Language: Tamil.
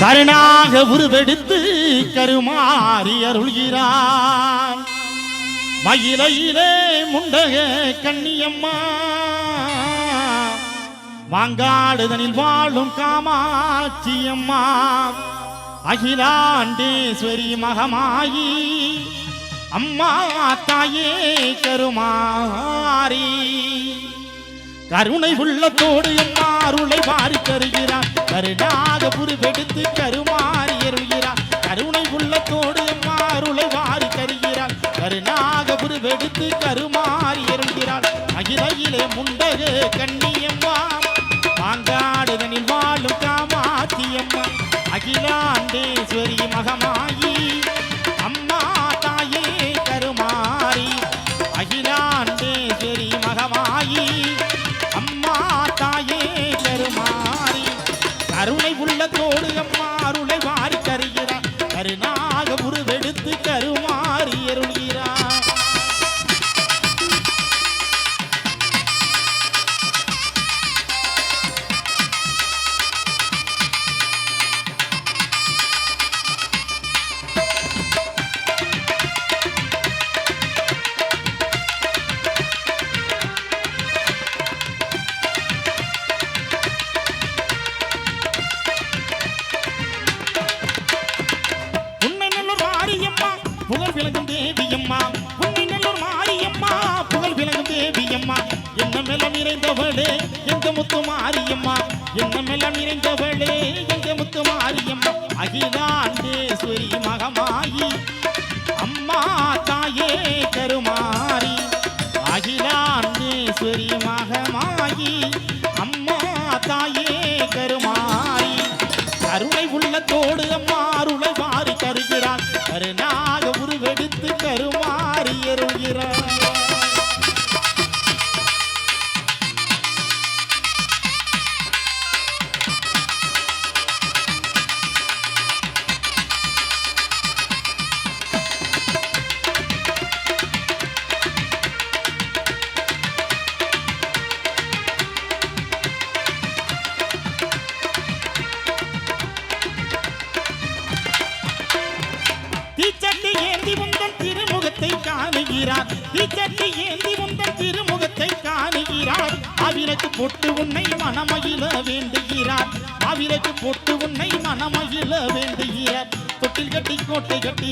கருணாக உருவெடுத்து கருமாறி அருள்கிறான் மயிலையிலே முண்டக கண்ணியம்மா மாங்காடுதனில் வாழும் காமாட்சி அம்மா அகிலாண்டேஸ்வரி மகமாயி அம்மா தாயே கருமாரி கருணை உள்ளத்தோடு அம்மா அருளை வாரி தருகிறார் கருணாக புருவெடுத்து கருமாறி அருள்கிறார் கருணை உள்ளத்தோடு அம்மா அருளை வாரி தருகிறார் கருணாக புருவெடுத்து கருமாறி அருள்கிறார் அகிலையிலே முண்டக கண்ணியம்மா மாங்காடுதனில் வாழும் காமாட்சி அம்மா அகிலாண்டேஸ்வரி மகமாயி அம்மா தாயே கருமாரி அகிலாண்டேஸ்வரி மகமாயி அம்மா தாயே கருமாரி கருணை உள்ளத்தோடு அம்மா அருளை வாரி தருகிறார் கருணாக உருவெடுத்து கருமாறி அருள்கிறார் புகழ் விளங்கும் தேவியம்மா உன்னை நல்லூர் மாரியம்மா புகழ் விளங்கும் தேவியம்மா எண்ணமெல்லாம் நிறைந்தவளே எங்க முத்து மாரியம்மா எண்ணமெல்லாம் நிறைந்தவளே எங்க முத்து மாரியம்மா அகிலாண்டேஸ்வரி மகமாயி அம்மா தாயே கருமாரி அகிலாண்டேஸ்வரி மகமாயி அம்மா தாயே கருமாரி கருணை உள்ளத்தோடு அம்மா அருளை வாரி தருகிறார் கருணாக உருவெடுத்து கருமாறி அருள்கிறார் தீச்சட்டி ஏந்தி உந்தன் திருமுகத்தை காணுகிறார் தீச்சட்டி ஏந்தி உந்தன் திருமுகத்தை காணுகிறார் அவிரக்கு பொட்டு உன்னை மனமகிழ வேண்டுகிறார் அவிரக்கு பொட்டு உன்னை மனமகிழ வேண்டுகிறார் தொட்டில் கட்டி கோட்டை கட்டி